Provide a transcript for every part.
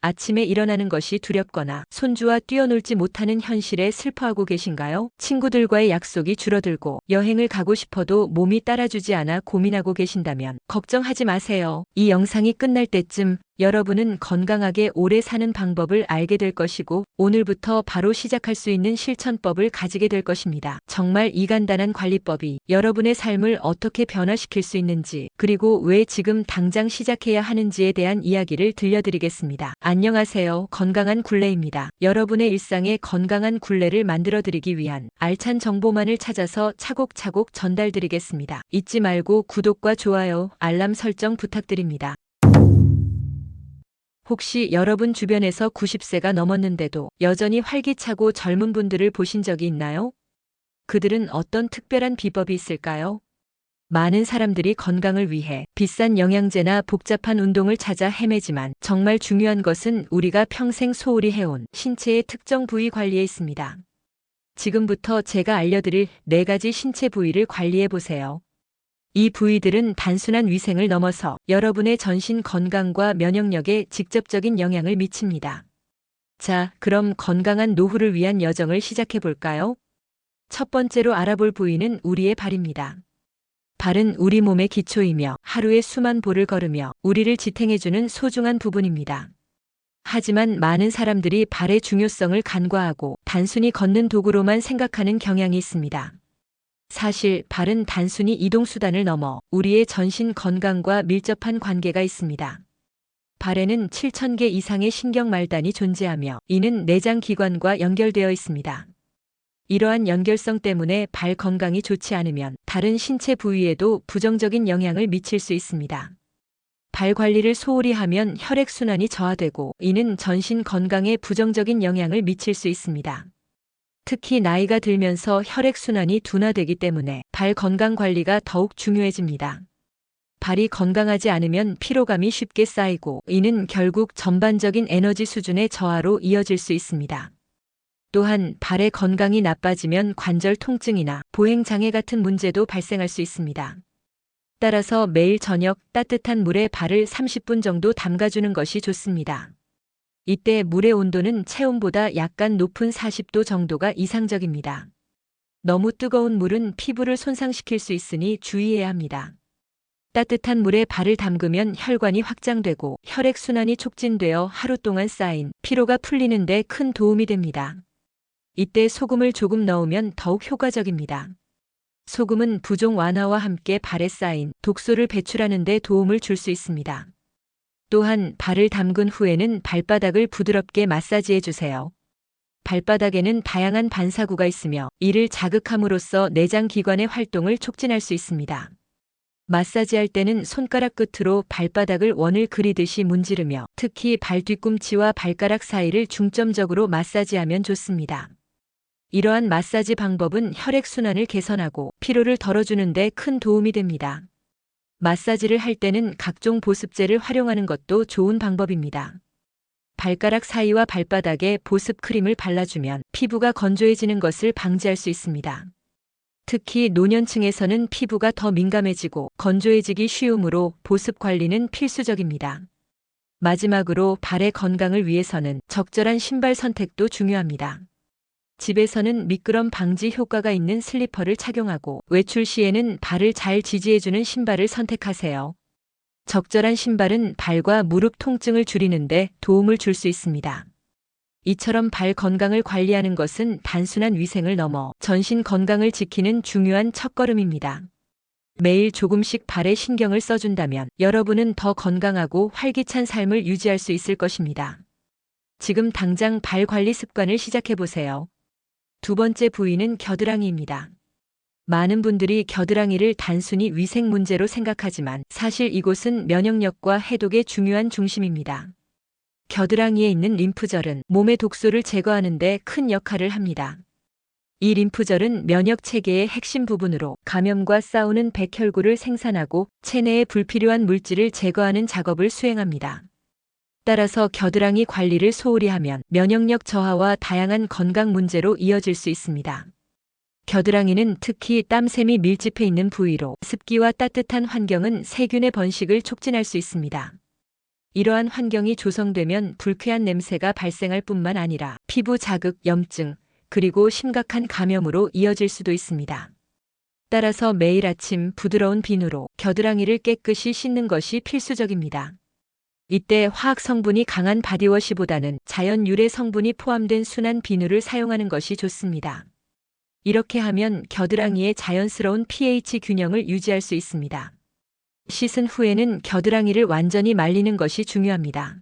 아침에 일어나는 것이 두렵거나 손주와 뛰어놀지 못하는 현실에 슬퍼하고 계신가요? 친구들과의 약속이 줄어들고 여행을 가고 싶어도 몸이 따라주지 않아 고민하고 계신다면 걱정하지 마세요. 이 영상이 끝날 때쯤 여러분은 건강하게 오래 사는 방법을 알게 될 것이고 오늘부터 바로 시작할 수 있는 실천법을 가지게 될 것입니다. 정말 이 간단한 관리법이 여러분의 삶을 어떻게 변화시킬 수 있는지 그리고 왜 지금 당장 시작해야 하는지에 대한 이야기를 들려드리겠습니다. 안녕하세요. 건강한 굴레입니다. 여러분의 일상에 건강한 굴레를 만들어드리기 위한 알찬 정보만을 찾아서 차곡차곡 전달드리겠습니다. 잊지 말고 구독과 좋아요, 알람 설정 부탁드립니다. 혹시 여러분 주변에서 90세가 넘었는데도 여전히 활기차고 젊은 분들을 보신 적이 있나요? 그들은 어떤 특별한 비법이 있을까요? 많은 사람들이 건강을 위해 비싼 영양제나 복잡한 운동을 찾아 헤매지만 정말 중요한 것은 우리가 평생 소홀히 해온 신체의 특정 부위 관리에 있습니다. 지금부터 제가 알려드릴 4가지 신체 부위를 관리해 보세요. 이 부위들은 단순한 위생을 넘어서 여러분의 전신 건강과 면역력에 직접적인 영향을 미칩니다. 자, 그럼 건강한 노후를 위한 여정을 시작해 볼까요? 첫 번째로 알아볼 부위는 우리의 발입니다. 발은 우리 몸의 기초이며 하루에 수만 보를 걸으며 우리를 지탱해주는 소중한 부분입니다. 하지만 많은 사람들이 발의 중요성을 간과하고 단순히 걷는 도구로만 생각하는 경향이 있습니다. 사실 발은 단순히 이동수단을 넘어 우리의 전신 건강과 밀접한 관계가 있습니다. 발에는 7,000개 이상의 신경 말단이 존재하며 이는 내장 기관과 연결되어 있습니다. 이러한 연결성 때문에 발 건강이 좋지 않으면 다른 신체 부위에도 부정적인 영향을 미칠 수 있습니다. 발 관리를 소홀히 하면 혈액순환이 저하되고 이는 전신 건강에 부정적인 영향을 미칠 수 있습니다. 특히 나이가 들면서 혈액순환이 둔화되기 때문에 발 건강 관리가 더욱 중요해집니다. 발이 건강하지 않으면 피로감이 쉽게 쌓이고 이는 결국 전반적인 에너지 수준의 저하로 이어질 수 있습니다. 또한 발의 건강이 나빠지면 관절 통증이나 보행장애 같은 문제도 발생할 수 있습니다. 따라서 매일 저녁 따뜻한 물에 발을 30분 정도 담가주는 것이 좋습니다. 이때 물의 온도는 체온보다 약간 높은 40도 정도가 이상적입니다. 너무 뜨거운 물은 피부를 손상시킬 수 있으니 주의해야 합니다. 따뜻한 물에 발을 담그면 혈관이 확장되고 혈액순환이 촉진되어 하루 동안 쌓인 피로가 풀리는 데 큰 도움이 됩니다. 이때 소금을 조금 넣으면 더욱 효과적입니다. 소금은 부종 완화와 함께 발에 쌓인 독소를 배출하는 데 도움을 줄 수 있습니다. 또한 발을 담근 후에는 발바닥을 부드럽게 마사지해 주세요. 발바닥에는 다양한 반사구가 있으며 이를 자극함으로써 내장 기관의 활동을 촉진할 수 있습니다. 마사지할 때는 손가락 끝으로 발바닥을 원을 그리듯이 문지르며 특히 발 뒤꿈치와 발가락 사이를 중점적으로 마사지하면 좋습니다. 이러한 마사지 방법은 혈액순환을 개선하고 피로를 덜어주는 데 큰 도움이 됩니다. 마사지를 할 때는 각종 보습제를 활용하는 것도 좋은 방법입니다. 발가락 사이와 발바닥에 보습 크림을 발라주면 피부가 건조해지는 것을 방지할 수 있습니다. 특히 노년층에서는 피부가 더 민감해지고 건조해지기 쉬우므로 보습 관리는 필수적입니다. 마지막으로 발의 건강을 위해서는 적절한 신발 선택도 중요합니다. 집에서는 미끄럼 방지 효과가 있는 슬리퍼를 착용하고 외출 시에는 발을 잘 지지해주는 신발을 선택하세요. 적절한 신발은 발과 무릎 통증을 줄이는 데 도움을 줄 수 있습니다. 이처럼 발 건강을 관리하는 것은 단순한 위생을 넘어 전신 건강을 지키는 중요한 첫걸음입니다. 매일 조금씩 발에 신경을 써준다면 여러분은 더 건강하고 활기찬 삶을 유지할 수 있을 것입니다. 지금 당장 발 관리 습관을 시작해보세요. 두 번째 부위는 겨드랑이입니다. 많은 분들이 겨드랑이를 단순히 위생 문제로 생각하지만 사실 이곳은 면역력과 해독의 중요한 중심입니다. 겨드랑이에 있는 림프절은 몸의 독소를 제거하는 데 큰 역할을 합니다. 이 림프절은 면역 체계의 핵심 부분으로 감염과 싸우는 백혈구를 생산하고 체내의 불필요한 물질을 제거하는 작업을 수행합니다. 따라서 겨드랑이 관리를 소홀히 하면 면역력 저하와 다양한 건강 문제로 이어질 수 있습니다. 겨드랑이는 특히 땀샘이 밀집해 있는 부위로 습기와 따뜻한 환경은 세균의 번식을 촉진할 수 있습니다. 이러한 환경이 조성되면 불쾌한 냄새가 발생할 뿐만 아니라 피부 자극, 염증, 그리고 심각한 감염으로 이어질 수도 있습니다. 따라서 매일 아침 부드러운 비누로 겨드랑이를 깨끗이 씻는 것이 필수적입니다. 이때 화학 성분이 강한 바디워시보다는 자연 유래 성분이 포함된 순한 비누를 사용하는 것이 좋습니다. 이렇게 하면 겨드랑이의 자연스러운 pH 균형을 유지할 수 있습니다. 씻은 후에는 겨드랑이를 완전히 말리는 것이 중요합니다.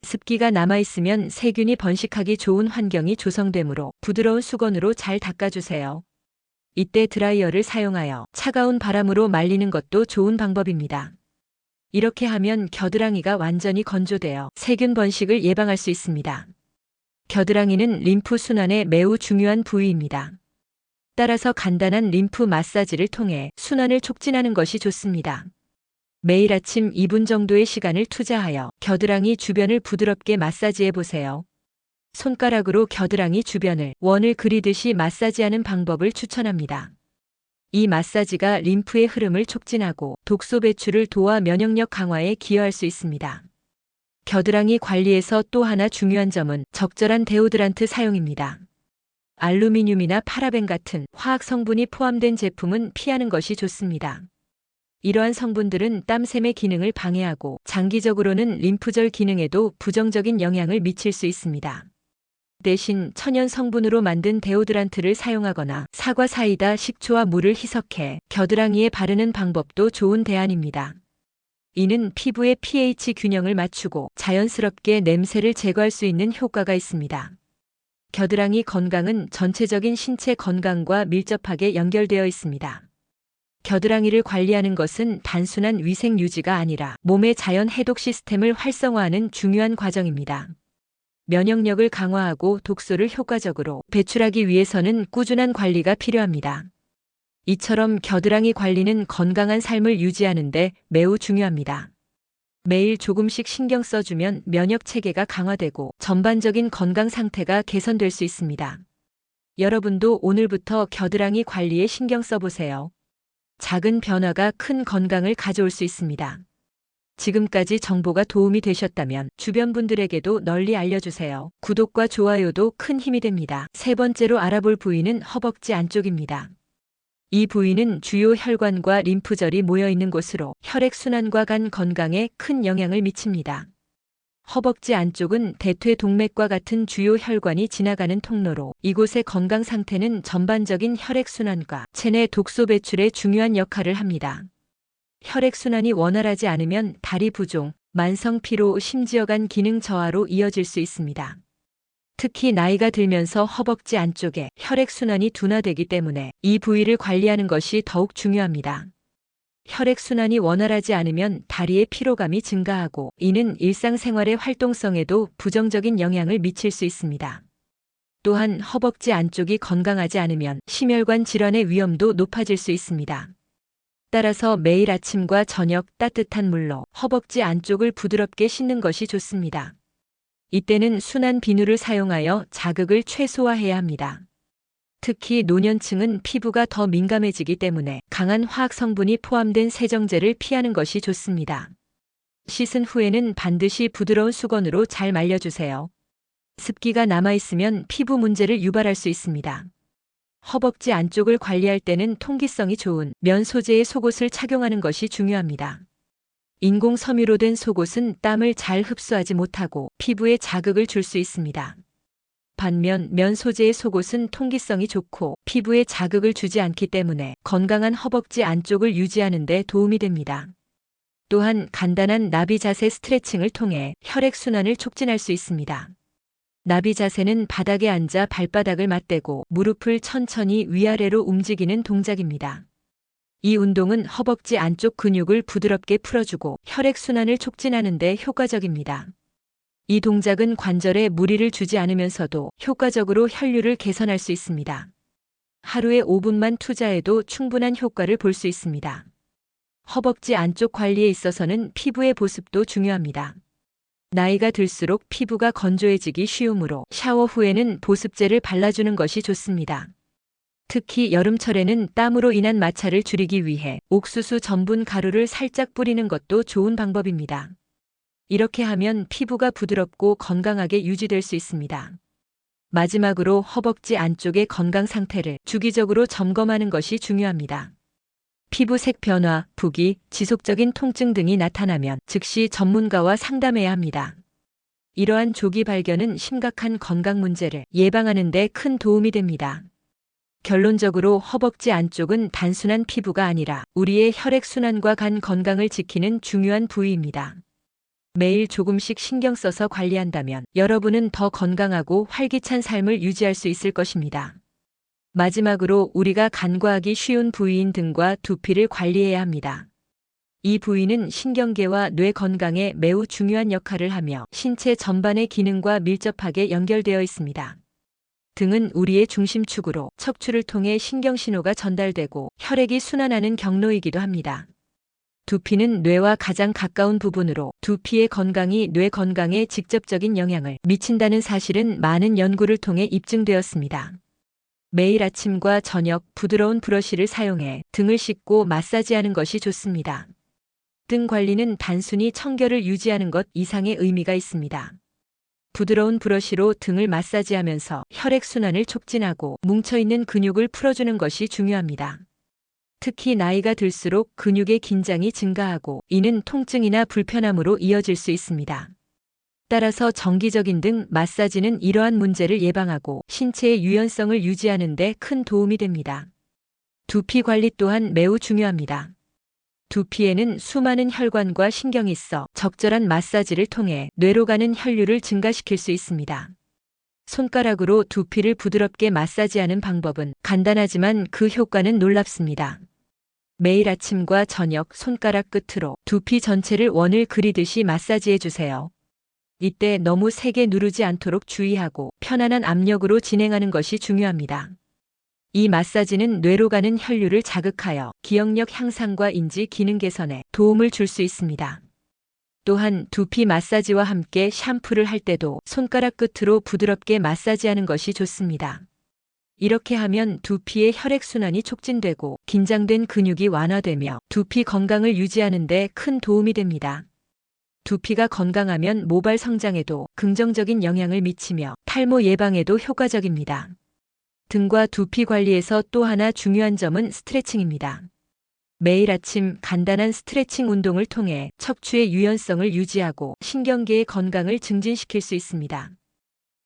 습기가 남아있으면 세균이 번식하기 좋은 환경이 조성되므로 부드러운 수건으로 잘 닦아주세요. 이때 드라이어를 사용하여 차가운 바람으로 말리는 것도 좋은 방법입니다. 이렇게 하면 겨드랑이가 완전히 건조되어 세균 번식을 예방할 수 있습니다. 겨드랑이는 림프 순환에 매우 중요한 부위입니다. 따라서 간단한 림프 마사지를 통해 순환을 촉진하는 것이 좋습니다. 매일 아침 2분 정도의 시간을 투자하여 겨드랑이 주변을 부드럽게 마사지해 보세요. 손가락으로 겨드랑이 주변을 원을 그리듯이 마사지하는 방법을 추천합니다. 이 마사지가 림프의 흐름을 촉진하고 독소 배출을 도와 면역력 강화에 기여할 수 있습니다. 겨드랑이 관리에서 또 하나 중요한 점은 적절한 데오드란트 사용입니다. 알루미늄이나 파라벤 같은 화학 성분이 포함된 제품은 피하는 것이 좋습니다. 이러한 성분들은 땀샘의 기능을 방해하고 장기적으로는 림프절 기능에도 부정적인 영향을 미칠 수 있습니다. 대신 천연 성분으로 만든 데오드란트를 사용하거나 사과 사이다, 식초와 물을 희석해 겨드랑이에 바르는 방법도 좋은 대안입니다. 이는 피부의 pH 균형을 맞추고 자연스럽게 냄새를 제거할 수 있는 효과가 있습니다. 겨드랑이 건강은 전체적인 신체 건강과 밀접하게 연결되어 있습니다. 겨드랑이를 관리하는 것은 단순한 위생 유지가 아니라 몸의 자연 해독 시스템을 활성화하는 중요한 과정입니다. 면역력을 강화하고 독소를 효과적으로 배출하기 위해서는 꾸준한 관리가 필요합니다. 이처럼 겨드랑이 관리는 건강한 삶을 유지하는 데 매우 중요합니다. 매일 조금씩 신경 써주면 면역 체계가 강화되고 전반적인 건강 상태가 개선될 수 있습니다. 여러분도 오늘부터 겨드랑이 관리에 신경 써보세요. 작은 변화가 큰 건강을 가져올 수 있습니다. 지금까지 정보가 도움이 되셨다면 주변 분들에게도 널리 알려주세요. 구독과 좋아요도 큰 힘이 됩니다. 세 번째로 알아볼 부위는 허벅지 안쪽입니다. 이 부위는 주요 혈관과 림프절이 모여 있는 곳으로 혈액순환과 간 건강에 큰 영향을 미칩니다. 허벅지 안쪽은 대퇴동맥과 같은 주요 혈관이 지나가는 통로로 이곳의 건강 상태는 전반적인 혈액순환과 체내 독소 배출에 중요한 역할을 합니다. 혈액순환이 원활하지 않으면 다리 부종, 만성 피로, 심지어 간 기능 저하로 이어질 수 있습니다. 특히 나이가 들면서 허벅지 안쪽에 혈액순환이 둔화되기 때문에 이 부위를 관리하는 것이 더욱 중요합니다. 혈액순환이 원활하지 않으면 다리의 피로감이 증가하고 이는 일상생활의 활동성에도 부정적인 영향을 미칠 수 있습니다. 또한 허벅지 안쪽이 건강하지 않으면 심혈관 질환의 위험도 높아질 수 있습니다. 따라서 매일 아침과 저녁 따뜻한 물로 허벅지 안쪽을 부드럽게 씻는 것이 좋습니다. 이때는 순한 비누를 사용하여 자극을 최소화해야 합니다. 특히 노년층은 피부가 더 민감해지기 때문에 강한 화학 성분이 포함된 세정제를 피하는 것이 좋습니다. 씻은 후에는 반드시 부드러운 수건으로 잘 말려주세요. 습기가 남아있으면 피부 문제를 유발할 수 있습니다. 허벅지 안쪽을 관리할 때는 통기성이 좋은 면 소재의 속옷을 착용하는 것이 중요합니다. 인공 섬유로 된 속옷은 땀을 잘 흡수하지 못하고 피부에 자극을 줄 수 있습니다. 반면 면 소재의 속옷은 통기성이 좋고 피부에 자극을 주지 않기 때문에 건강한 허벅지 안쪽을 유지하는 데 도움이 됩니다. 또한 간단한 나비 자세 스트레칭을 통해 혈액순환을 촉진할 수 있습니다. 나비 자세는 바닥에 앉아 발바닥을 맞대고 무릎을 천천히 위아래로 움직이는 동작입니다. 이 운동은 허벅지 안쪽 근육을 부드럽게 풀어주고 혈액순환을 촉진하는 데 효과적입니다. 이 동작은 관절에 무리를 주지 않으면서도 효과적으로 혈류를 개선할 수 있습니다. 하루에 5분만 투자해도 충분한 효과를 볼 수 있습니다. 허벅지 안쪽 관리에 있어서는 피부의 보습도 중요합니다. 나이가 들수록 피부가 건조해지기 쉬우므로 샤워 후에는 보습제를 발라주는 것이 좋습니다. 특히 여름철에는 땀으로 인한 마찰을 줄이기 위해 옥수수 전분 가루를 살짝 뿌리는 것도 좋은 방법입니다. 이렇게 하면 피부가 부드럽고 건강하게 유지될 수 있습니다. 마지막으로 허벅지 안쪽의 건강 상태를 주기적으로 점검하는 것이 중요합니다. 피부색 변화, 부기, 지속적인 통증 등이 나타나면 즉시 전문가와 상담해야 합니다. 이러한 조기 발견은 심각한 건강 문제를 예방하는 데 큰 도움이 됩니다. 결론적으로 허벅지 안쪽은 단순한 피부가 아니라 우리의 혈액순환과 간 건강을 지키는 중요한 부위입니다. 매일 조금씩 신경 써서 관리한다면 여러분은 더 건강하고 활기찬 삶을 유지할 수 있을 것입니다. 마지막으로 우리가 간과하기 쉬운 부위인 등과 두피를 관리해야 합니다. 이 부위는 신경계와 뇌 건강에 매우 중요한 역할을 하며 신체 전반의 기능과 밀접하게 연결되어 있습니다. 등은 우리의 중심축으로 척추를 통해 신경신호가 전달되고 혈액이 순환하는 경로이기도 합니다. 두피는 뇌와 가장 가까운 부분으로 두피의 건강이 뇌 건강에 직접적인 영향을 미친다는 사실은 많은 연구를 통해 입증되었습니다. 매일 아침과 저녁 부드러운 브러쉬를 사용해 등을 씻고 마사지하는 것이 좋습니다. 등 관리는 단순히 청결을 유지하는 것 이상의 의미가 있습니다. 부드러운 브러쉬로 등을 마사지하면서 혈액순환을 촉진하고 뭉쳐있는 근육을 풀어주는 것이 중요합니다. 특히 나이가 들수록 근육의 긴장이 증가하고 이는 통증이나 불편함으로 이어질 수 있습니다. 따라서 정기적인 등 마사지는 이러한 문제를 예방하고 신체의 유연성을 유지하는 데 큰 도움이 됩니다. 두피 관리 또한 매우 중요합니다. 두피에는 수많은 혈관과 신경이 있어 적절한 마사지를 통해 뇌로 가는 혈류를 증가시킬 수 있습니다. 손가락으로 두피를 부드럽게 마사지하는 방법은 간단하지만 그 효과는 놀랍습니다. 매일 아침과 저녁 손가락 끝으로 두피 전체를 원을 그리듯이 마사지해 주세요. 이때 너무 세게 누르지 않도록 주의하고 편안한 압력으로 진행하는 것이 중요합니다. 이 마사지는 뇌로 가는 혈류를 자극하여 기억력 향상과 인지 기능 개선에 도움을 줄 수 있습니다. 또한 두피 마사지와 함께 샴푸를 할 때도 손가락 끝으로 부드럽게 마사지하는 것이 좋습니다. 이렇게 하면 두피의 혈액순환이 촉진되고 긴장된 근육이 완화되며 두피 건강을 유지하는 데 큰 도움이 됩니다. 두피가 건강하면 모발 성장에도 긍정적인 영향을 미치며 탈모 예방에도 효과적입니다. 등과 두피 관리에서 또 하나 중요한 점은 스트레칭입니다. 매일 아침 간단한 스트레칭 운동을 통해 척추의 유연성을 유지하고 신경계의 건강을 증진시킬 수 있습니다.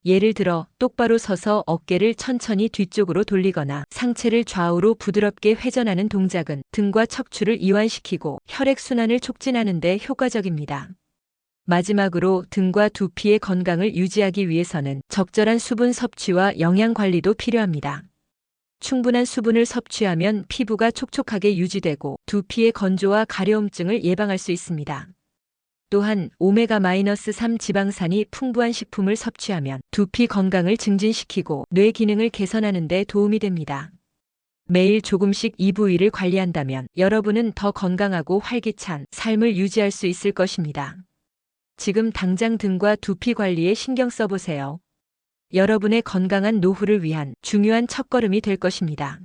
예를 들어 똑바로 서서 어깨를 천천히 뒤쪽으로 돌리거나 상체를 좌우로 부드럽게 회전하는 동작은 등과 척추를 이완시키고 혈액순환을 촉진하는 데 효과적입니다. 마지막으로 등과 두피의 건강을 유지하기 위해서는 적절한 수분 섭취와 영양 관리도 필요합니다. 충분한 수분을 섭취하면 피부가 촉촉하게 유지되고 두피의 건조와 가려움증을 예방할 수 있습니다. 또한 오메가-3 지방산이 풍부한 식품을 섭취하면 두피 건강을 증진시키고 뇌 기능을 개선하는 데 도움이 됩니다. 매일 조금씩 이 부위를 관리한다면 여러분은 더 건강하고 활기찬 삶을 유지할 수 있을 것입니다. 지금 당장 등과 두피 관리에 신경 써보세요. 여러분의 건강한 노후를 위한 중요한 첫걸음이 될 것입니다.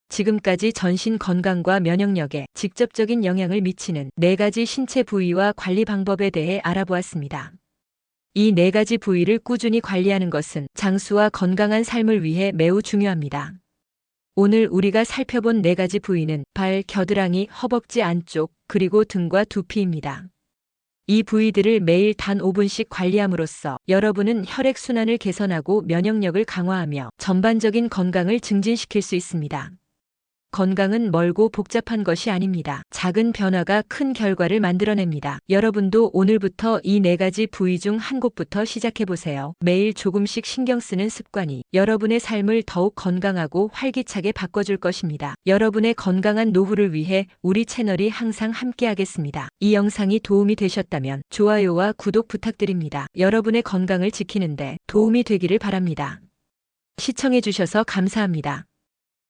지금까지 전신 건강과 면역력에 직접적인 영향을 미치는 4가지 신체 부위와 관리 방법에 대해 알아보았습니다. 이 4가지 부위를 꾸준히 관리하는 것은 장수와 건강한 삶을 위해 매우 중요합니다. 오늘 우리가 살펴본 4가지 부위는 발, 겨드랑이, 허벅지 안쪽, 그리고 등과 두피입니다. 이 부위들을 매일 단 5분씩 관리함으로써 여러분은 혈액순환을 개선하고 면역력을 강화하며 전반적인 건강을 증진시킬 수 있습니다. 건강은 멀고 복잡한 것이 아닙니다. 작은 변화가 큰 결과를 만들어냅니다. 여러분도 오늘부터 이 4가지 부위 중 한 곳부터 시작해보세요. 매일 조금씩 신경 쓰는 습관이 여러분의 삶을 더욱 건강하고 활기차게 바꿔줄 것입니다. 여러분의 건강한 노후를 위해 우리 채널이 항상 함께하겠습니다. 이 영상이 도움이 되셨다면 좋아요와 구독 부탁드립니다. 여러분의 건강을 지키는데 도움이 되기를 바랍니다. 시청해주셔서 감사합니다.